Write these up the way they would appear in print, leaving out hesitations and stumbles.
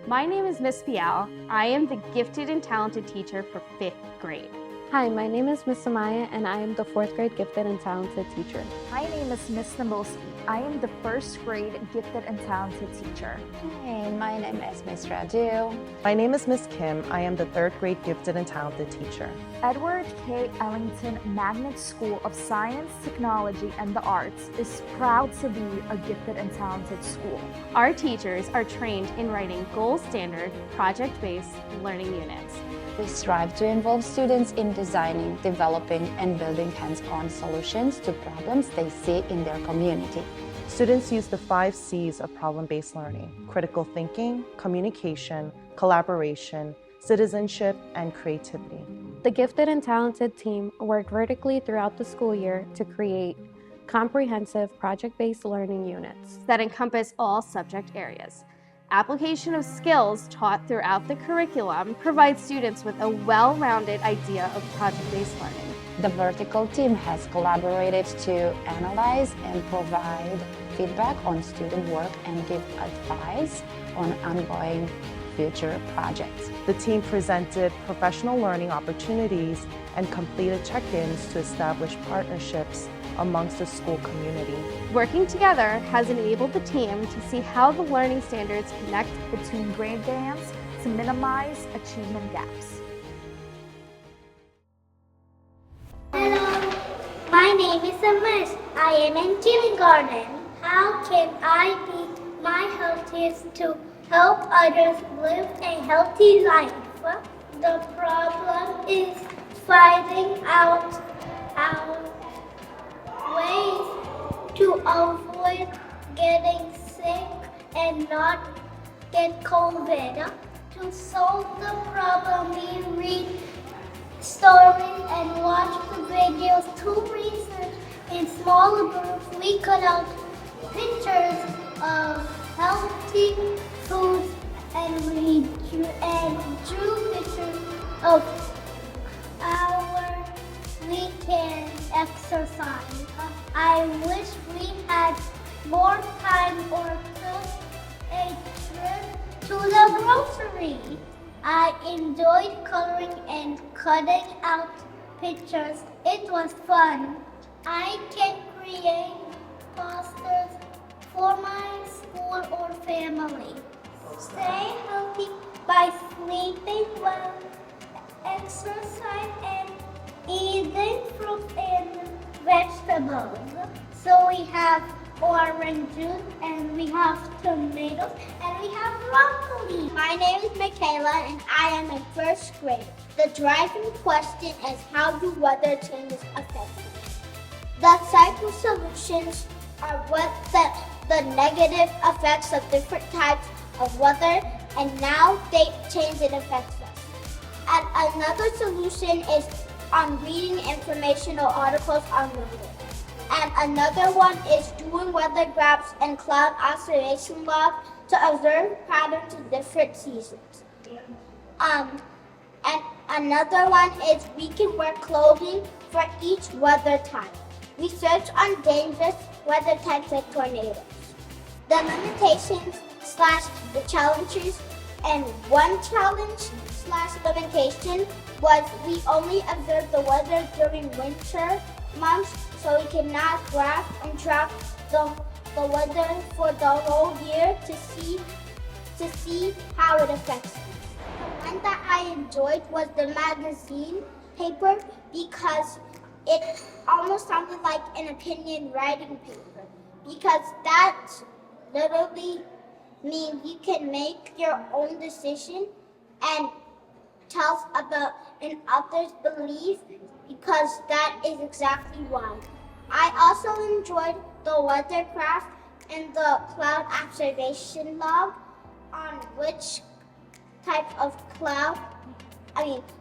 My name is Miss Pial. I am the gifted and talented teacher for 5th grade. Hi, my name is Miss Samaya and I am the 4th grade gifted and talented teacher. My name is Miss Namoski. I am the 1st grade gifted and talented teacher. Hi, my name is Miss Raju. My name is Miss Kim. I am the 3rd grade gifted and talented teacher. Edward K. Ellington Magnet School of Science, Technology, and the Arts is proud to be a gifted and talented school. Our teachers are trained in writing goal-standard, project-based learning units. We strive to involve students in designing, developing, and building hands-on solutions to problems they see in their community. Students use the 5 C's of problem-based learning: critical thinking, communication, collaboration, citizenship, and creativity. The gifted and talented team worked vertically throughout the school year to create comprehensive project-based learning units that encompass all subject areas. Application of skills taught throughout the curriculum provides students with a well-rounded idea of project-based learning. The vertical team has collaborated to analyze and provide feedback on student work and give advice on ongoing future projects. The team presented professional learning opportunities and completed check-ins to establish partnerships amongst the school community. Working together has enabled the team to see how the learning standards connect between grade bands to minimize achievement gaps. Hello, my name is Amish. I am in kindergarten. How can I be my healthiest to help others live a healthy life? The problem is finding out our ways to avoid getting sick and not get COVID. To solve the problem, we read stories and watch the videos. To research in smaller groups, we cut out pictures of healthy foods and we drew pictures of our weekend exercise. I wish we had more time or took a trip to the grocery. I enjoyed coloring and cutting out pictures. It was fun. I can create posters for my school or family. Stay healthy by sleeping well, exercise, and eating fruit and vegetables. So we have orange juice, and we have tomatoes, and we have broccoli. My name is Michaela, and I am in 1st grade. The driving question is, how do weather changes affect me? The cycle solutions are what the negative effects of different types of weather, and now they change and affects us. And another solution is on reading informational articles on weather. And another one is doing weather graphs and cloud observation log to observe patterns in different seasons. And another one is we can wear clothing for each weather type. We search on dangerous weather types like tornadoes. The limitations / the challenges, and one challenge / limitation was we only observed the weather during winter months, so we cannot graph and track the weather for the whole year to see how it affects us. The one that I enjoyed was the magazine paper because it almost sounded like an opinion writing paper, because that literally means you can make your own decision and tell about an author's belief, because that is exactly why. I also enjoyed the weather graph and the cloud observation log on which type of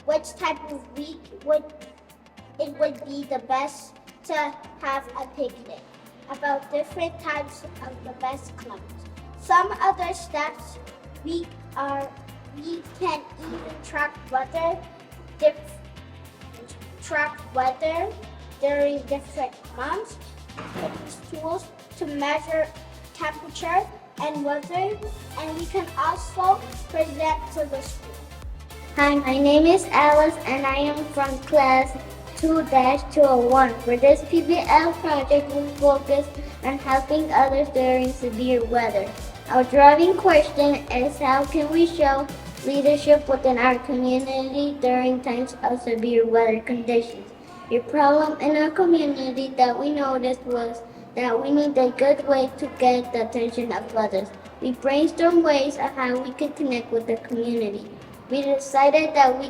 which type of week would be the best to have a picnic, about different types of the best clouds. Some other steps we can even track weather during different months. Use tools to measure temperature and weather, and we can also present to the school. Hi, my name is Alice and I am from class 2-201. For this PBL project, we focus on helping others during severe weather. Our driving question is how can we show leadership within our community during times of severe weather conditions? A problem in our community that we noticed was that we need a good way to get the attention of others. We brainstormed ways of how we could connect with the community. We decided that we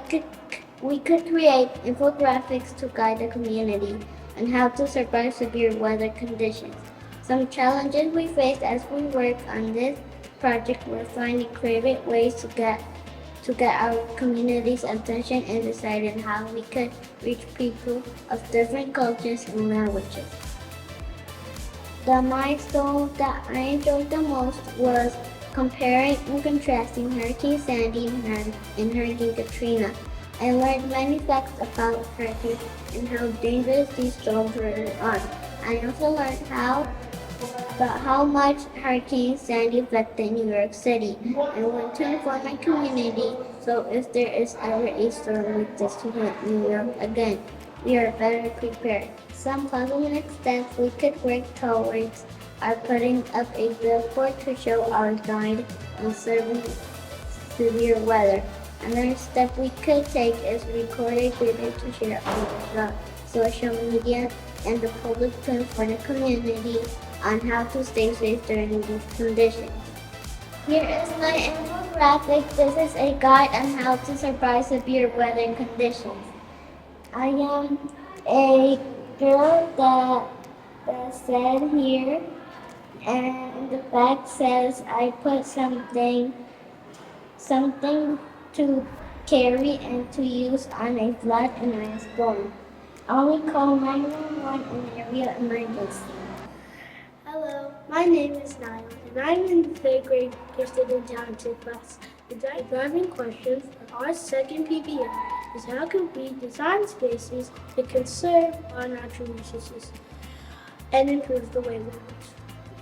could create infographics to guide the community on how to survive severe weather conditions. Some challenges we faced as we worked on this project were finding creative ways to get our community's attention and deciding how we could reach people of different cultures and languages. The milestone that I enjoyed the most was comparing and contrasting Hurricane Sandy and Hurricane Katrina. I learned many facts about hurricanes and how dangerous these storms really are. I also learned about how much Hurricane Sandy affected New York City. I want to inform my community so if there is ever a storm like this to hit New York again, we are better prepared. Some possible next steps we could work towards are putting up a billboard to show our guide on severe weather. Another step we could take is record a video to share on the social media and the public to inform the community on how to stay safe during these conditions. Here is my infographic. This is a guide on how to survive severe weather conditions. I am a girl that said here, and the back says I put something to carry and to use on a flood and a storm. Only call 911 in area emergency. Hello, my name is Niall, and I'm in the third grade gifted and talented class. The driving question for our second PBL is how can we design spaces that conserve our natural resources and improve the way we live.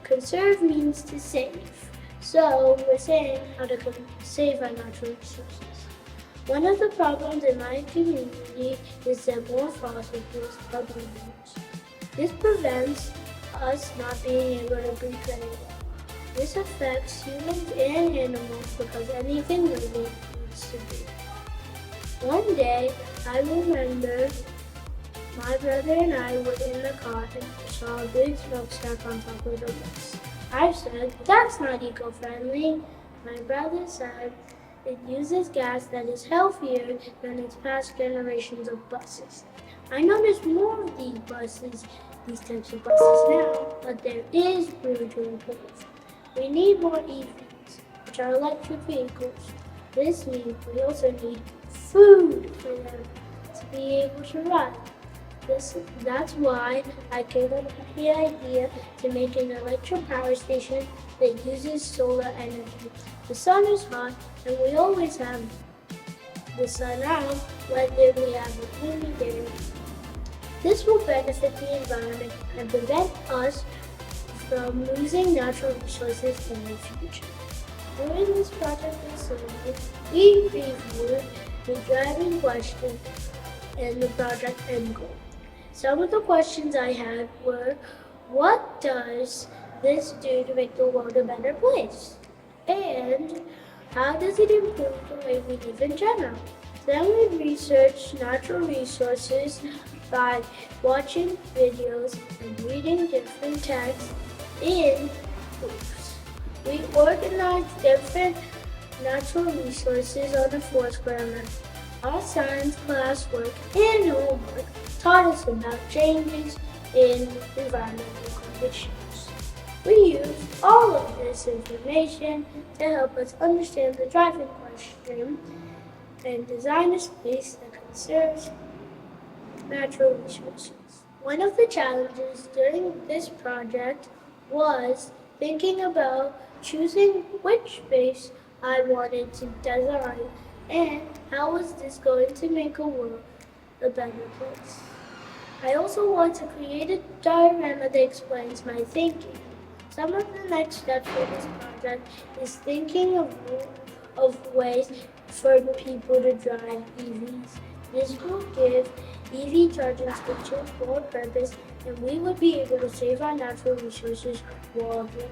Conserve means to save, so we're saying how to save our natural resources. One of the problems in my community is that more fossil fuels are being used. This prevents us not being able to breathe very well. This affects humans and animals because anything living needs to breathe. One day, I remember my brother and I were in the car and saw a big smokestack on top of the bus. I said, "That's not eco-friendly." My brother said, "It uses gas that is healthier than its past generations of buses." I noticed more of these types of buses now, but there is room to improve. We need more EVs, which are electric vehicles. This means we also need food for them to be able to run. That's why I came up with the idea to make an electric power station that uses solar energy. The sun is hot and we always have the sun out whether we have a gloomy day. This will benefit the environment and prevent us from losing natural resources in the future. During this project we reviewed the driving question and the project end goal. Some of the questions I had were, what does this do to make the world a better place? And how does it improve the way we live in general? Then we researched natural resources by watching videos and reading different texts in books. We organized different natural resources on the Foursquare map. Our science classwork and homework taught us about changes in environmental conditions. We used all of this information to help us understand the driving question and design a space that conserves natural resources. One of the challenges during this project was thinking about choosing which space I wanted to design and how was this going to make a world a better place. I also want to create a diorama that explains my thinking. Some of the next steps for this project is thinking of ways for people to drive EVs. This will give EV charging stations more purpose, and we would be able to save our natural resources worldwide.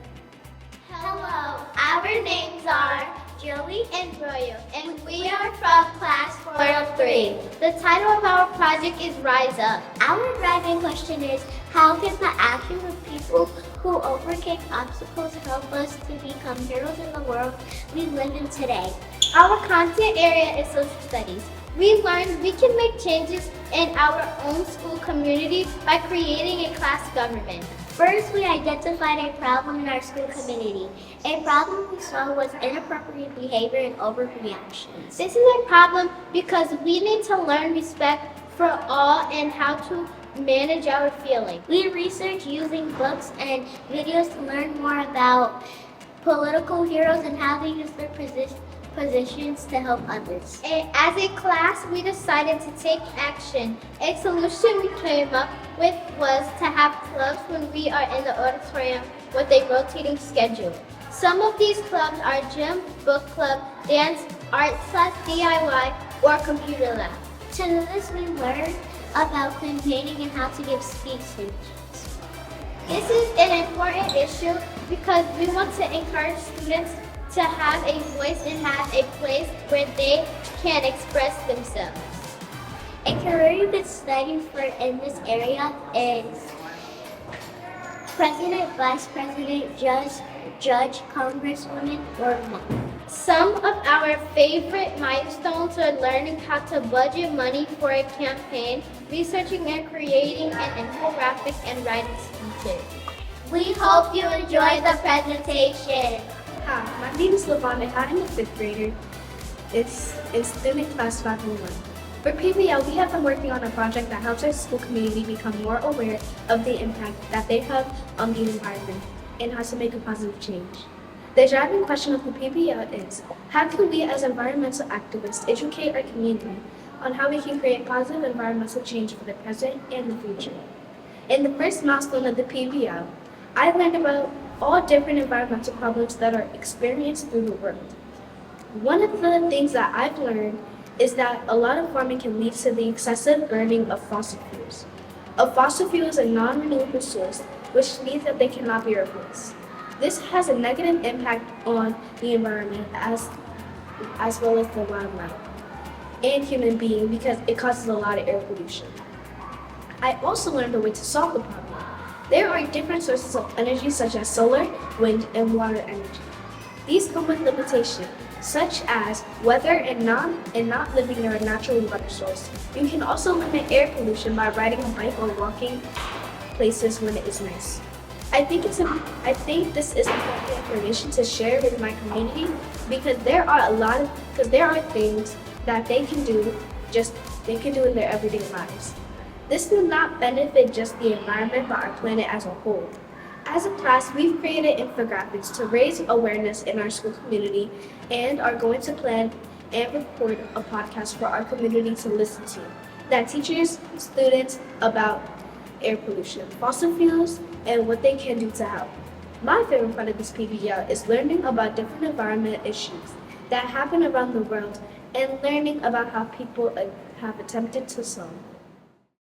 Hello, our names are Joey and Royo, and we are from class 403. The title of our project is Rise Up. Our driving question is, how can the actions of people who overcame obstacles help us to become heroes in the world we live in today? Our content area is social studies. We learned we can make changes in our own school community by creating a class government. First, we identified a problem in our school community. A problem we saw was inappropriate behavior and overreactions. This is a problem because we need to learn respect for all and how to manage our feelings. We research using books and videos to learn more about political heroes and how they use their positions to help others. And as a class, we decided to take action. A solution we came up with was to have clubs when we are in the auditorium with a rotating schedule. Some of these clubs are gym, book club, dance, art class, DIY, or computer lab. To do this, we learned about campaigning and how to give speeches. This is an important issue because we want to encourage students to have a voice and have a place where they can express themselves. A career you've been studying for in this area is President, Vice President, Judge, Congresswoman, or Mom. Some of our favorite milestones are learning how to budget money for a campaign, researching and creating an infographic, and writing speeches. We hope you enjoy the presentation. Hi, my name is Lavon and I'm a 5th grader. It's in student class 501. For PBL, we have been working on a project that helps our school community become more aware of the impact that they have on the environment and how to make a positive change. The driving question of the PBL is, how can we as environmental activists educate our community on how we can create positive environmental change for the present and the future? In the first milestone of the PBL, I learned about all different environmental problems that are experienced through the world. One of the things that I've learned is that a lot of farming can lead to the excessive burning of fossil fuels. A fossil fuel is a non-renewable source, which means that they cannot be replaced. This has a negative impact on the environment as well as the wildlife and human beings because it causes a lot of air pollution. I also learned a way to solve the problem. There are different sources of energy such as solar, wind, and water energy. These come with limitations, such as weather and not living near a natural water source. You can also limit air pollution by riding a bike or walking places when it is nice. I think this is important information to share with my community because there are things that they can do in their everyday lives. This will not benefit just the environment but our planet as a whole. As a class, we've created infographics to raise awareness in our school community and are going to plan and record a podcast for our community to listen to that teaches students about air pollution, fossil fuels, and what they can do to help. My favorite part of this PBL is learning about different environment issues that happen around the world and learning about how people have attempted to solve.